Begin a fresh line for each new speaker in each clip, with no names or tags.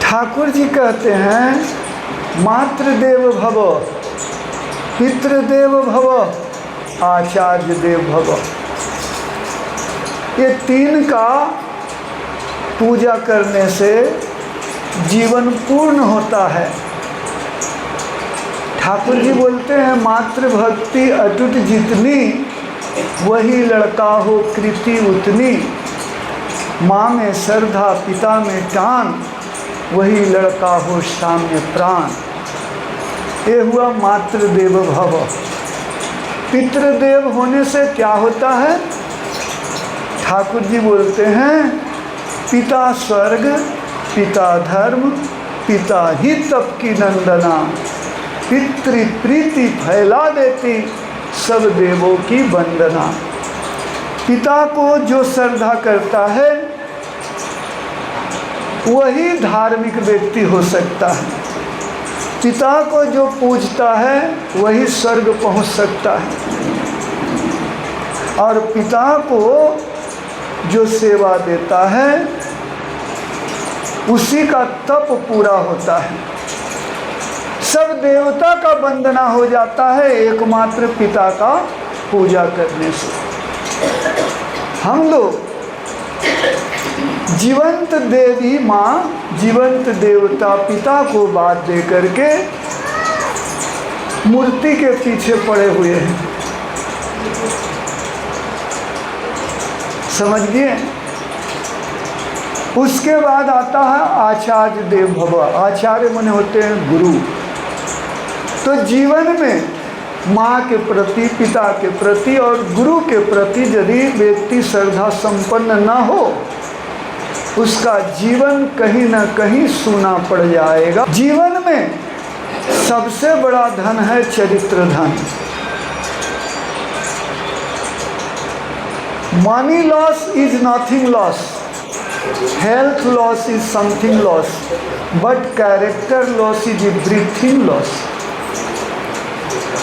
ठाकुर जी कहते हैं मातृदेव भव, पितृदेव भव, आचार्य देव भव। ये तीन का पूजा करने से जीवन पूर्ण होता है। ठाकुर जी बोलते हैं मातृभक्ति अटूट जितनी, वही लड़का हो कृति उतनी। माँ में श्रद्धा पिता में टान, वही लड़का हो साम्य प्राण। ये हुआ मातृदेव भव। पितृदेव होने से क्या होता है? ठाकुर जी बोलते हैं पिता स्वर्ग, पिता धर्म, पिता ही तप की नंदना। पितृ प्रीति फैला देती, सब देवों की वंदना। पिता को जो श्रद्धा करता है वही धार्मिक व्यक्ति हो सकता है। पिता को जो पूजता है वही स्वर्ग पहुंच सकता है। और पिता को जो सेवा देता है उसी का तप पूरा होता है। सब देवता का वंदना हो जाता है एकमात्र पिता का पूजा करने से। हम लोग जीवंत देवी माँ, जीवंत देवता पिता को बात दे करके मूर्ति के पीछे पड़े हुए हैं। समझ गए? उसके बाद आता है आचार्य देव भव। आचार्य माने होते हैं गुरु। तो जीवन में माँ के प्रति, पिता के प्रति और गुरु के प्रति यदि व्यक्ति श्रद्धा संपन्न न हो, उसका जीवन कहीं न कहीं सूना पड़ जाएगा। जीवन में सबसे बड़ा धन है चरित्र धन। Money loss is nothing loss, health loss is something loss, but character loss is everything loss.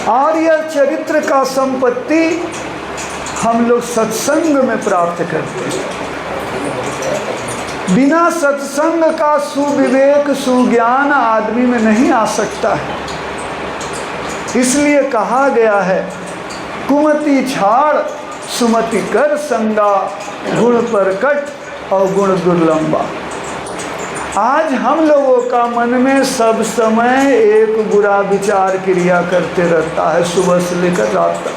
और यह चरित्र का संपत्ति हम लोग सत्संग में प्राप्त करते हैं। बिना सत्संग का सुविवेक सुज्ञान आदमी में नहीं आ सकता है। इसलिए कहा गया है कुमति छाड़ सुमति कर संगा, गुण पर कट और गुण दुर्लंबा। आज हम लोगों का मन में सब समय एक बुरा विचार क्रिया करते रहता है, सुबह से लेकर रात तक।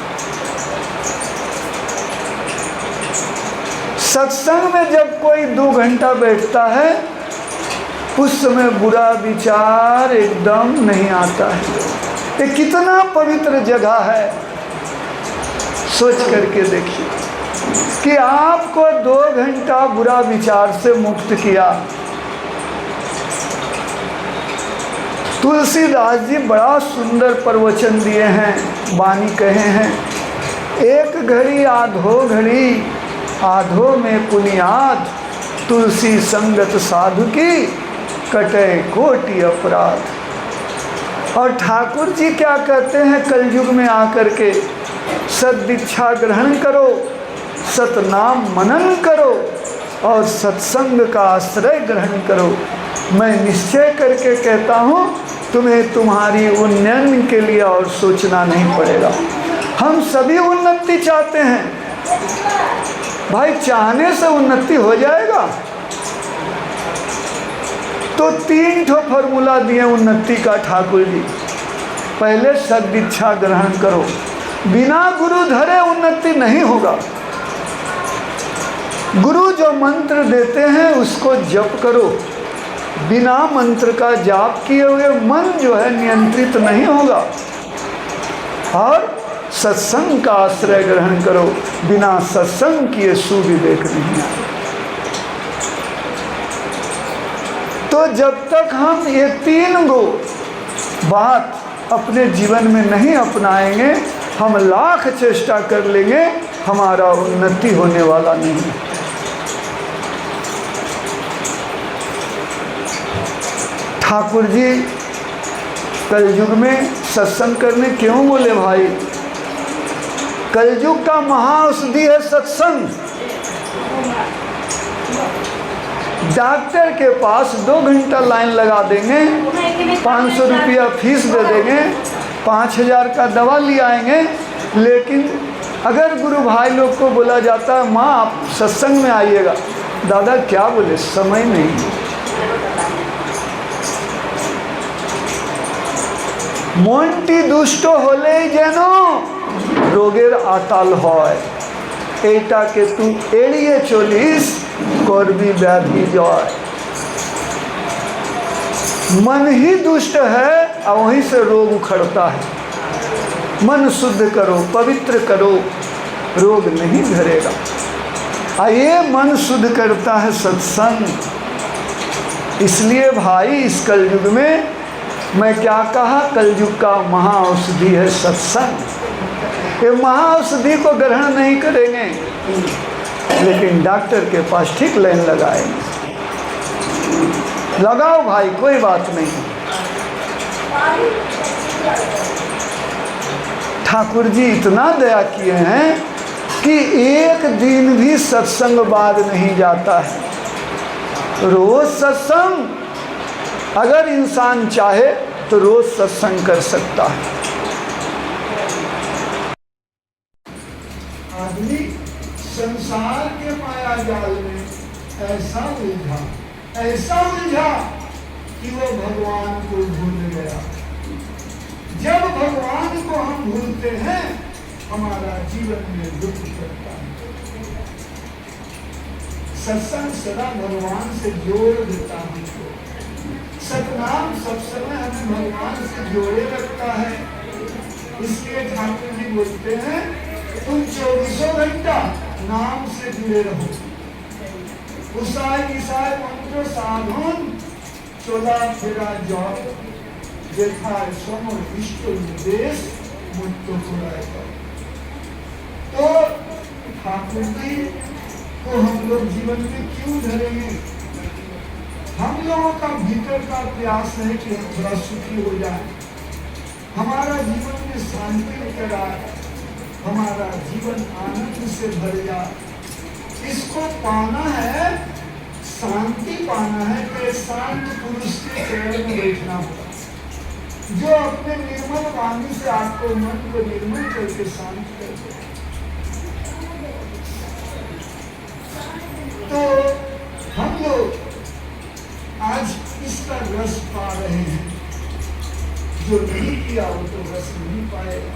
सत्संग में जब कोई 2 घंटा बैठता है उस समय बुरा विचार एकदम नहीं आता है। ये कितना पवित्र जगह है, सोच करके देखिए कि आपको 2 घंटा बुरा विचार से मुक्त किया। तुलसीदास जी बड़ा सुंदर प्रवचन दिए हैं, वाणी कहे हैं, एक घड़ी आधो घड़ी, आधो में पुनियाद, तुलसी संगत साधु की कटे कोटि अपराध। और ठाकुर जी क्या कहते हैं कलयुग में आकर के, सद्दीक्षा ग्रहण करो, सतनाम मनन करो और सत्संग का आश्रय ग्रहण करो। मैं निश्चय करके कहता हूँ तुम्हें तुम्हारी उन्नयन के लिए और सोचना नहीं पड़ेगा। हम सभी उन्नति चाहते हैं भाई, चाहने से उन्नति हो जाएगा? तो 3 ठो फॉर्मूला दिए उन्नति का ठाकुर जी। पहले सद्दीक्षा ग्रहण करो, बिना गुरु धरे उन्नति नहीं होगा। गुरु जो मंत्र देते हैं उसको जप करो, बिना मंत्र का जाप किए हुए मन जो है नियंत्रित नहीं होगा। और सत्संग का आश्रय ग्रहण करो, बिना सत्संग किए सुविवेक नहीं आए। तो जब तक हम ये 3 गो बात अपने जीवन में नहीं अपनाएंगे, हम लाख चेष्टा कर लेंगे, हमारा उन्नति होने वाला नहीं है। ठाकुर जी कलयुग में सत्संग करने क्यों बोले भाई? कलयुग का महाऔषधि है सत्संग। डॉक्टर के पास 2 घंटा लाइन लगा देंगे, 500 रुपया फीस दे देंगे, 5000 का दवा ले आएंगे। लेकिन अगर गुरु भाई लोग को बोला जाता है माँ आप सत्संग में आइएगा, दादा क्या बोले समय नहीं। মনটি দুষ্ট হলেই যেন রোগের আতাল হয়, এইটাকে তুই এড়িয়ে চলিস করবি ব্যাধি জয়। मन ही दुष्ट है और वहीं से रोग उखड़ता है। मन शुद्ध करो, पवित्र करो, रोग नहीं धरेगा। ये मन शुद्ध करता है सत्संग। इसलिए भाई इस कलयुग में मैं क्या कहा, कलयुग का महाऔषधि है सत्संग। ये महाऔषधि को ग्रहण नहीं करेंगे लेकिन डॉक्टर के पास ठीक लाइन लगाएंगे। लगाओ भाई कोई बात नहीं। ठाकुर जी इतना दया किए हैं कि एक दिन भी सत्संग बाद नहीं जाता है। रोज सत्संग, अगर इंसान चाहे तो रोज सत्संग कर सकता है। आदमी संसार के माया जाल में ऐसा उलझा कि वो भगवान को भूल गया। जब भगवान को हम भूलते हैं हमारा जीवन में दुख करता है। सत्संग सदा भगवान से जोड़ देता है। सतनाम सब समय हमें भगवान से जोड़े रखता है। इसलिए ठाकुर जी बोलते हैं तुम 24 घंटा नाम से जुड़े रहो। उसाय ईसाय मंत्र साधन चोला फेरा जप जेठाय समर इष्ट निर्देश मुक्त पुराएगा। तो ठाकुर जी को हम लोग जीवन में क्यों धरेंगे? हम लोगों का भीतर का प्रयास है कि हम थोड़ा सुखी हो जाए, हमारा जीवन में शांति कराए, हमारा जीवन आनंद से भर जाए। इसको पाना है, शांति पाना है तो शांत पुरुष के चरण में बैठना होगा, जो अपने निर्मल वाणी से आपको मन को निर्मल करके शांत करते। तो हम लोग आज इसका रस पा रहे हैं। जो नहीं किया वो तो रस नहीं पाएगा,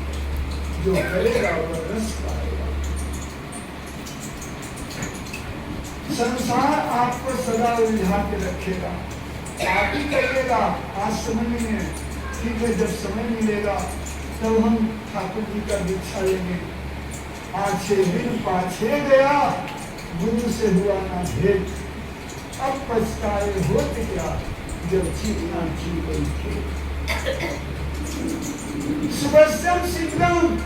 जो करेगा वो रस पाएगा। संसार आपको सदा उलझा के रखेगा। आप ही कहिएगा आज समय नहीं है, ठीक है जब समय मिलेगा तब हम ठाकुर जी का दीक्षा लेंगे। आज 6 दिन पाछे गया गुरु से हुआ ना भेंट, अब पछताए होते क्या जब जीतना जी बैठे। सुबस्यम शीघ्रम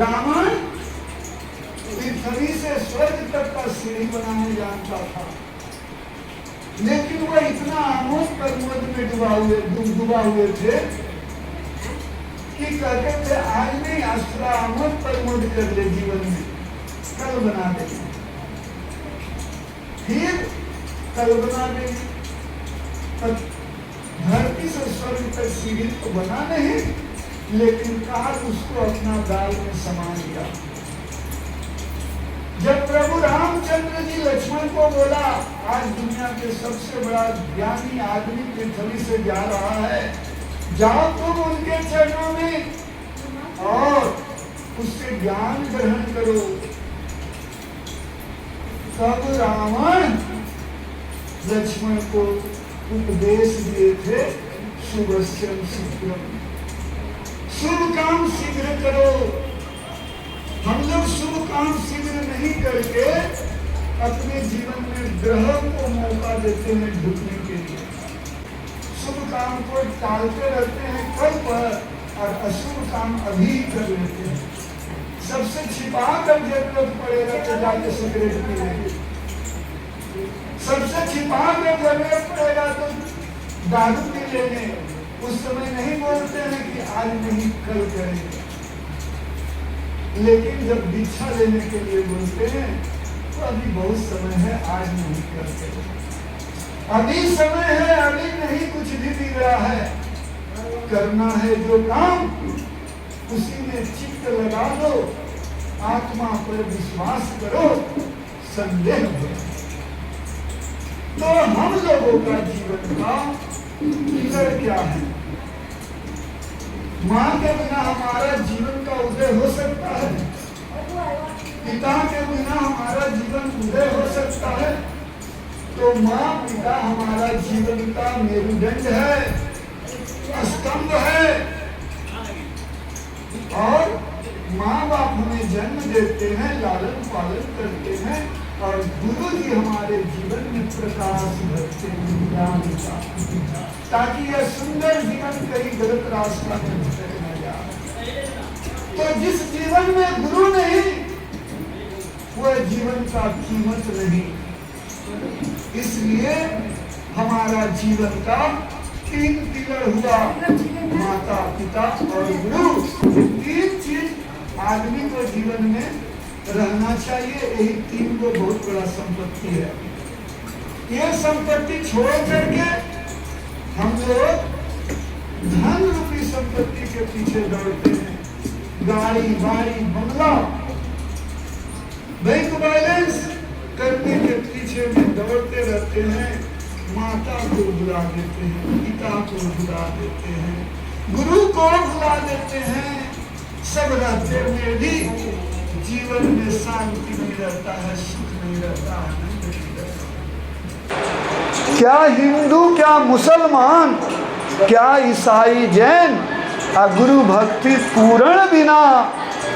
रावण पृथ्वी से स्वर्ग तक का सीढ़ी बनाने जानता था, लेकिन वह इतना आमोद प्रमोद में डूबा हुए थे कि कहते थे आज नहीं आज थोड़ा आमोद प्रमोद कर ले जीवन में, कल बना देंगे, फिर कल बना देंगे। धरती से स्वर्ग तक सीढ़ी तो बना नहीं, लेकिन काल उसको अपना दाल में समा लिया। जब प्रभु रामचंद्र जी लक्ष्मण को बोला आज दुनिया के सबसे बड़ा ज्ञानी आदमी पृथ्वी से जा रहा है, जाओ तुम उनके चरणों में और उससे ज्ञान ग्रहण करो। तब रावण लक्ष्मण को उपदेश दिए थे शुभस्यम शीघ्रम, शुभ काम शीघ्र करो। हम लोग शुभ काम शीघ्र नहीं करके अपने जीवन में ग्रह को मौका देते हैं ढुकने के लिए। शुभ काम को टालते रहते हैं कल पर और अशुभ काम अभी कर लेते हैं। सबसे छिपा कर जरूरत पड़ेगा तो जाके सिगरेट पी लेंगे, सबसे छिपा कर जरूरत पड़ेगा तो दारू पी लेंगे। उस समय नहीं बोलते हैं कि आज नहीं कल करेंगे, लेकिन जब दीक्षा लेने के लिए बोलते हैं अभी बहुत समय है, आज नहीं करते, अभी समय है, अभी नहीं कुछ भी बिगड़ा है, करना है जो काम उसी में चित्त लगा दो, आत्मा पर विश्वास करो, संदेह हो। तो हम लोगों का जीवन का पिलर क्या है? माँ के बिना हमारा जीवन का उदय हो सकता है, पिता के बिना हमारा जीवन उदय हो सकता है। तो माँ पिता हमारा जीवन का मेरुदंड है, स्तंभ है। और माँ बाप हमें जन्म देते हैं, लालन पालन करते हैं, और गुरु जी हमारे जीवन में प्रकाश भरते हैं, ज्ञान का, ताकि यह सुंदर जीवन कहीं गलत रास्ता में भटक न जाए। तो जिस जीवन में गुरु नहीं, वह जीवन का कीमत नहीं। इसलिए हमारा जीवन का 3 पिलर हुआ, माता पिता और गुरु। 3 चीज आदमी को जीवन में रहना चाहिए। यही 3 को बहुत बड़ा संपत्ति है। ये संपत्ति छोड़ करके हम लोग धन रूपी संपत्ति के पीछे दौड़ते हैं, गाड़ी बाड़ी बंगला बैंक बैलेंस करने के पीछे में दौड़ते रहते हैं। माता को भुला देते हैं, पिता को भुला देते हैं, गुरु को भुला देते हैं। सब रहते में भी जीवन में शांति नहीं रहता है, सुख नहीं रहता है, आनंद नहीं रहता। क्या हिंदू, क्या मुसलमान, क्या ईसाई जैन, गुरु भक्ति पूर्ण बिना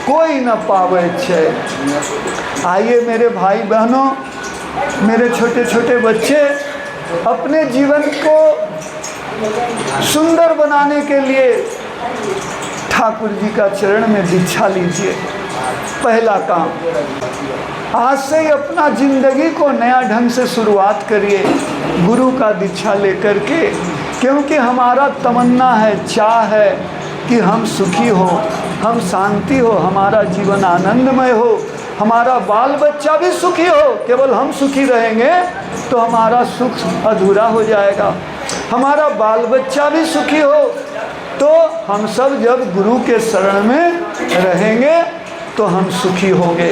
कोई न पावे छे। आइए मेरे भाई बहनों, मेरे छोटे छोटे बच्चे, अपने जीवन को सुंदर बनाने के लिए ठाकुर जी का चरण में दीक्षा लीजिए। पहला काम, आज से ही अपना जिंदगी को नया ढंग से शुरुआत करिए गुरु का दीक्षा लेकर के, क्योंकि हमारा तमन्ना है, चाह है कि हम सुखी हो, हम शांति हो, हमारा जीवन आनंदमय हो, हमारा बाल बच्चा भी सुखी हो। केवल हम सुखी रहेंगे तो हमारा सुख अधूरा हो जाएगा। हमारा बाल बच्चा भी सुखी हो तो हम सब जब गुरु के शरण में रहेंगे तो हम सुखी होंगे।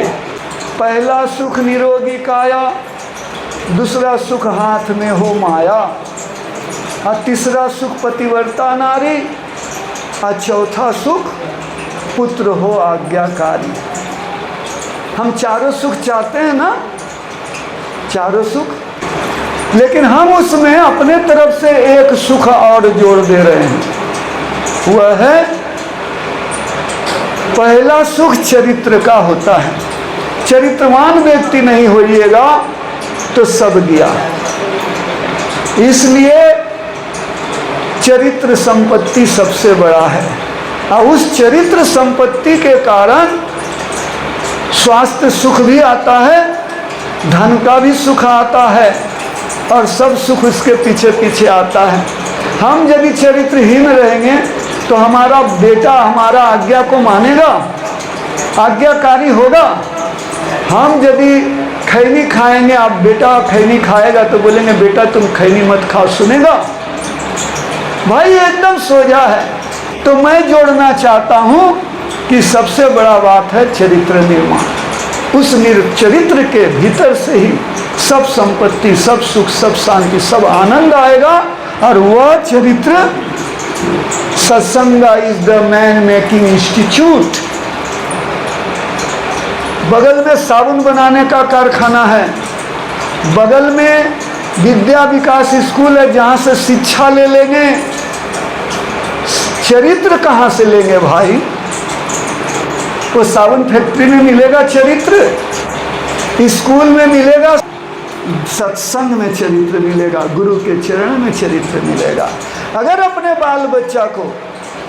पहला सुख निरोगी काया, दूसरा सुख हाथ में हो माया, और तीसरा सुख पतिव्रता नारी, और चौथा सुख पुत्र हो आज्ञाकारी। हम चारों सुख चाहते हैं ना, चारों सुख, लेकिन हम उसमें अपने तरफ से एक सुख और जोड़ दे रहे हैं। वह है, पहला सुख चरित्र का होता है। चरित्रवान व्यक्ति नहीं होइएगा तो सब गया। इसलिए चरित्र संपत्ति सबसे बड़ा है, और उस चरित्र संपत्ति के कारण स्वास्थ्य सुख भी आता है, धन का भी सुख आता है, और सब सुख उसके पीछे पीछे आता है। हम यदि चरित्रहीन रहेंगे तो हमारा बेटा हमारा आज्ञा को मानेगा, आज्ञाकारी होगा। हम यदि खैनी खाएंगे, आप बेटा खैनी खाएगा तो बोलेंगे बेटा तुम खैनी मत खाओ, सुनेगा? भाई एकदम सोझा है। तो मैं जोड़ना चाहता हूँ कि सबसे बड़ा बात है चरित्र निर्माण। उस चरित्र के भीतर से ही सब संपत्ति, सब सुख, सब शांति, सब आनंद आएगा। और वह चरित्र, सत्संग is the man making institute. बगल में साबुन बनाने का कारखाना है, बगल में विद्या विकास स्कूल है जहाँ से शिक्षा ले लेंगे। चरित्र कहाँ से लेंगे भाई? वो साबुन फैक्ट्री में मिलेगा चरित्र, स्कूल में मिलेगा, सत्संग में चरित्र मिलेगा, गुरु के चरण में चरित्र मिलेगा। अगर अपने बाल बच्चा को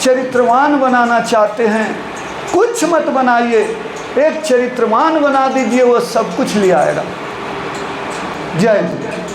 चरित्रवान बनाना चाहते हैं, कुछ मत बनाइए, एक चरित्रवान बना दीजिए, वो सब कुछ ले आएगा। जय हिंद।